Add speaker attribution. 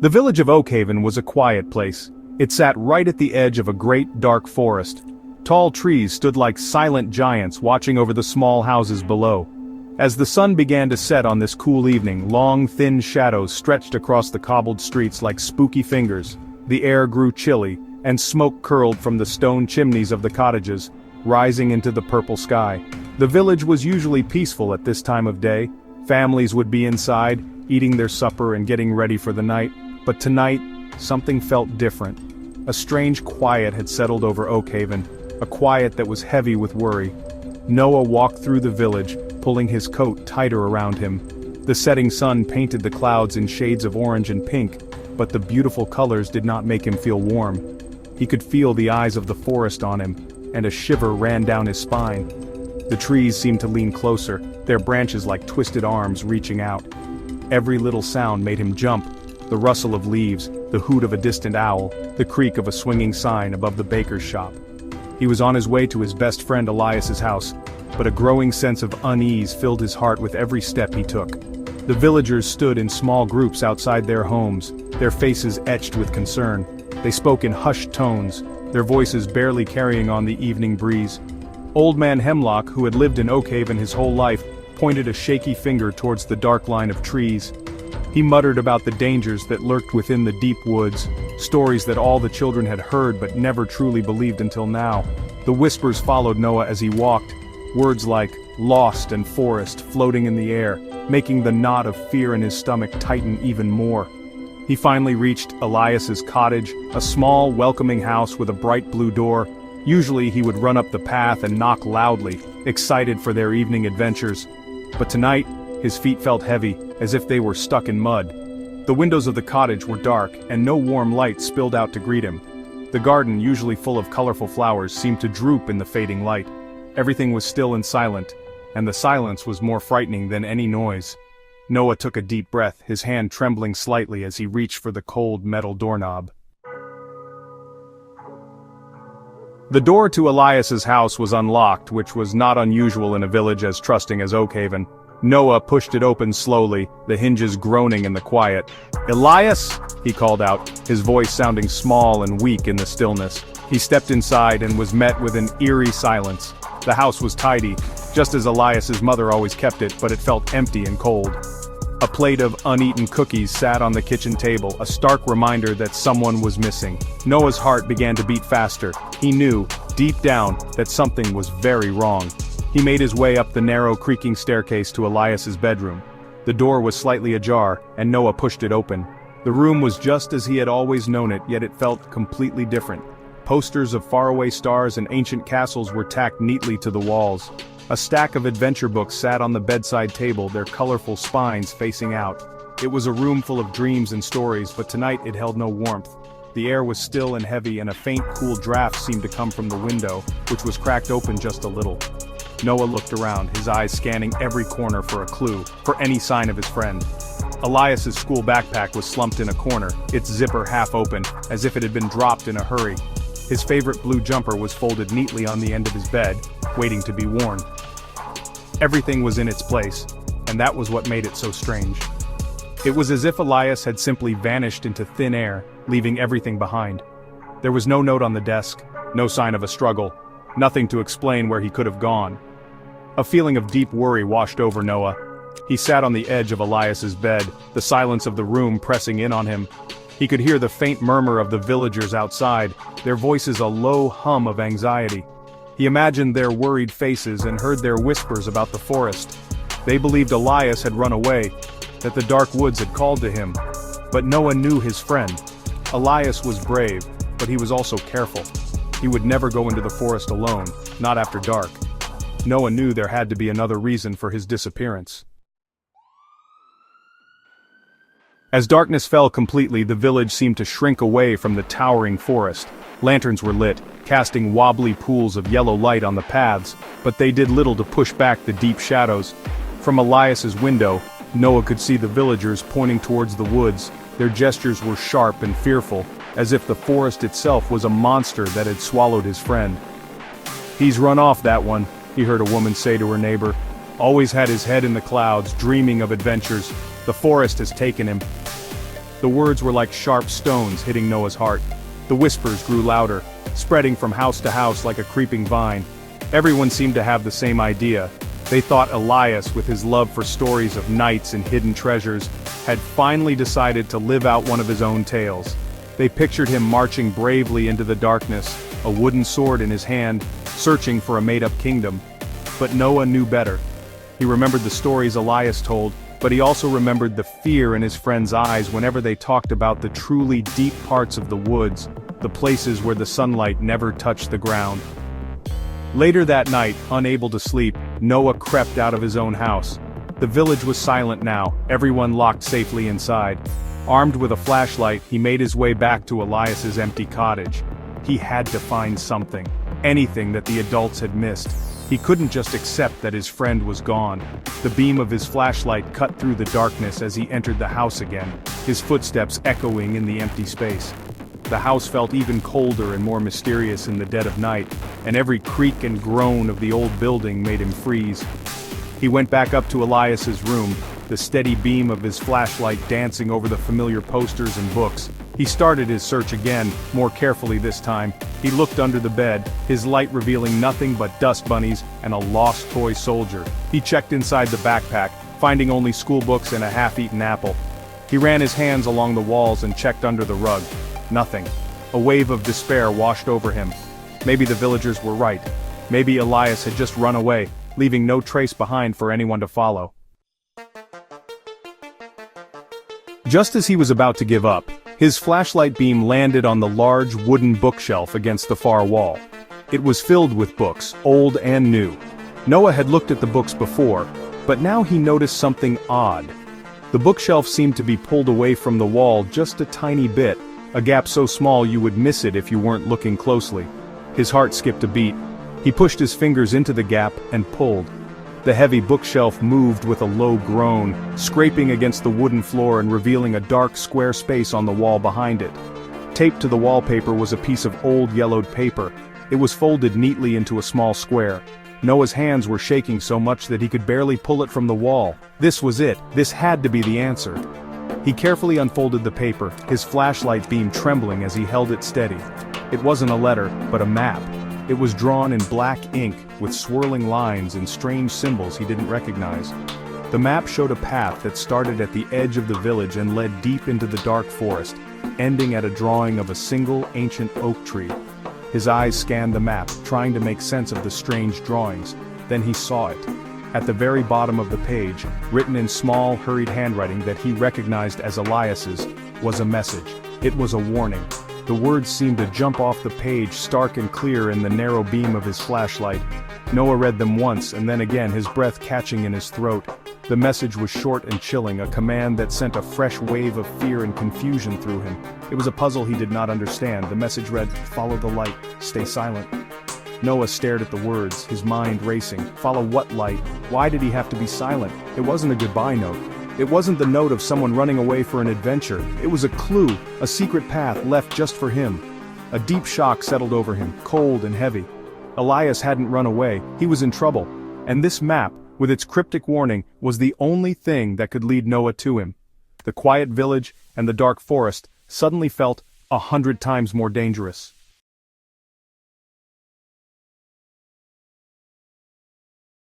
Speaker 1: The village of Oakhaven was a quiet place. It sat right at the edge of a great, dark forest. Tall trees stood like silent giants watching over the small houses below. As the sun began to set on this cool evening, long, thin shadows stretched across the cobbled streets like spooky fingers. The air grew chilly, and smoke curled from the stone chimneys of the cottages, rising into the purple sky. The village was usually peaceful at this time of day. Families would be inside, eating their supper and getting ready for the night. But tonight, something felt different. A strange quiet had settled over Oakhaven, a quiet that was heavy with worry. Noah walked through the village, pulling his coat tighter around him. The setting sun painted the clouds in shades of orange and pink, but the beautiful colors did not make him feel warm. He could feel the eyes of the forest on him, and a shiver ran down his spine. The trees seemed to lean closer, their branches like twisted arms reaching out. Every little sound made him jump. The rustle of leaves, the hoot of a distant owl, the creak of a swinging sign above the baker's shop. He was on his way to his best friend Elias's house, but a growing sense of unease filled his heart with every step he took. The villagers stood in small groups outside their homes, their faces etched with concern. They spoke in hushed tones, their voices barely carrying on the evening breeze. Old Man Hemlock, who had lived in Oakhaven his whole life, pointed a shaky finger towards the dark line of trees. He muttered about the dangers that lurked within the deep woods, stories that all the children had heard but never truly believed until now. The whispers followed Noah as he walked, words like lost and forest floating in the air, making the knot of fear in his stomach tighten even more. He finally reached Elias's cottage, a small, welcoming house with a bright blue door. Usually he would run up the path and knock loudly, excited for their evening adventures. But tonight, his feet felt heavy, as if they were stuck in mud. The windows of the cottage were dark, and no warm light spilled out to greet him. The garden, usually full of colorful flowers, seemed to droop in the fading light. Everything was still and silent, and the silence was more frightening than any noise. Noah took a deep breath, his hand trembling slightly as he reached for the cold metal doorknob. The door to Elias's house was unlocked, which was not unusual in a village as trusting as Oakhaven. Noah pushed it open slowly, the hinges groaning in the quiet. "Elias!" he called out, his voice sounding small and weak in the stillness. He stepped inside and was met with an eerie silence. The house was tidy, just as Elias's mother always kept it, but it felt empty and cold. A plate of uneaten cookies sat on the kitchen table, a stark reminder that someone was missing. Noah's heart began to beat faster. He knew, deep down, that something was very wrong. He made his way up the narrow creaking staircase to Elias's bedroom. The door was slightly ajar, and Noah pushed it open. The room was just as he had always known it, yet it felt completely different. Posters of faraway stars and ancient castles were tacked neatly to the walls. A stack of adventure books sat on the bedside table, their colorful spines facing out. It was a room full of dreams and stories, but tonight it held no warmth. The air was still and heavy, and a faint, cool draft seemed to come from the window, which was cracked open just a little. Noah looked around, his eyes scanning every corner for a clue, for any sign of his friend. Elias's school backpack was slumped in a corner, its zipper half open, as if it had been dropped in a hurry. His favorite blue jumper was folded neatly on the end of his bed, waiting to be worn. Everything was in its place, and that was what made it so strange. It was as if Elias had simply vanished into thin air, leaving everything behind. There was no note on the desk, no sign of a struggle, nothing to explain where he could have gone. A feeling of deep worry washed over Noah. He sat on the edge of Elias's bed, the silence of the room pressing in on him. He could hear the faint murmur of the villagers outside, their voices a low hum of anxiety. He imagined their worried faces and heard their whispers about the forest. They believed Elias had run away, that the dark woods had called to him. But Noah knew his friend. Elias was brave, but he was also careful. He would never go into the forest alone, not after dark. Noah knew there had to be another reason for his disappearance. As darkness fell completely, the village seemed to shrink away from the towering forest. Lanterns were lit, casting wobbly pools of yellow light on the paths, but they did little to push back the deep shadows. From Elias's window, Noah could see the villagers pointing towards the woods. Their gestures were sharp and fearful, as if the forest itself was a monster that had swallowed his friend. "He's run off, that one," he heard a woman say to her neighbor. "Always had his head in the clouds, dreaming of adventures. The forest has taken him." The words were like sharp stones hitting Noah's heart. The whispers grew louder, spreading from house to house like a creeping vine. Everyone seemed to have the same idea. They thought Elias, with his love for stories of knights and hidden treasures, had finally decided to live out one of his own tales. They pictured him marching bravely into the darkness, a wooden sword in his hand, searching for a made-up kingdom. But Noah knew better. He remembered the stories Elias told, but he also remembered the fear in his friends' eyes whenever they talked about the truly deep parts of the woods, the places where the sunlight never touched the ground. Later that night, unable to sleep, Noah crept out of his own house. The village was silent now, everyone locked safely inside. Armed with a flashlight, he made his way back to Elias's empty cottage. He had to find something, anything that the adults had missed. He couldn't just accept that his friend was gone. The beam of his flashlight cut through the darkness as he entered the house again, his footsteps echoing in the empty space. The house felt even colder and more mysterious in the dead of night, and every creak and groan of the old building made him freeze. He went back up to Elias's room, the steady beam of his flashlight dancing over the familiar posters and books. He started his search again, more carefully this time. He looked under the bed, his light revealing nothing but dust bunnies and a lost toy soldier. He checked inside the backpack, finding only school books and a half-eaten apple. He ran his hands along the walls and checked under the rug. Nothing. A wave of despair washed over him. Maybe the villagers were right. Maybe Elias had just run away, leaving no trace behind for anyone to follow. Just as he was about to give up, his flashlight beam landed on the large wooden bookshelf against the far wall. It was filled with books, old and new. Noah had looked at the books before, but now he noticed something odd. The bookshelf seemed to be pulled away from the wall just a tiny bit, a gap so small you would miss it if you weren't looking closely. His heart skipped a beat. He pushed his fingers into the gap and pulled. The heavy bookshelf moved with a low groan, scraping against the wooden floor and revealing a dark square space on the wall behind it. Taped to the wallpaper was a piece of old yellowed paper. It was folded neatly into a small square. Noah's hands were shaking so much that he could barely pull it from the wall. This was it. This had to be the answer. He carefully unfolded the paper, his flashlight beam trembling as he held it steady. It wasn't a letter, but a map. It was drawn in black ink, with swirling lines and strange symbols he didn't recognize. The map showed a path that started at the edge of the village and led deep into the dark forest, ending at a drawing of a single ancient oak tree. His eyes scanned the map, trying to make sense of the strange drawings. Then he saw it. At the very bottom of the page, written in small, hurried handwriting that he recognized as Elias's, was a message. It was a warning. The words seemed to jump off the page stark and clear in the narrow beam of his flashlight. Noah read them once and then again, his breath catching in his throat. The message was short and chilling, a command that sent a fresh wave of fear and confusion through him. It was a puzzle he did not understand. The message read, "Follow the light, stay silent." Noah stared at the words, his mind racing. Follow what light? Why did he have to be silent? It wasn't a goodbye note. It wasn't the note of someone running away for an adventure. It was a clue, a secret path left just for him. A deep shock settled over him, cold and heavy. Elias hadn't run away, he was in trouble. And this map, with its cryptic warning, was the only thing that could lead Noah to him. The quiet village and the dark forest suddenly felt 100 times more dangerous.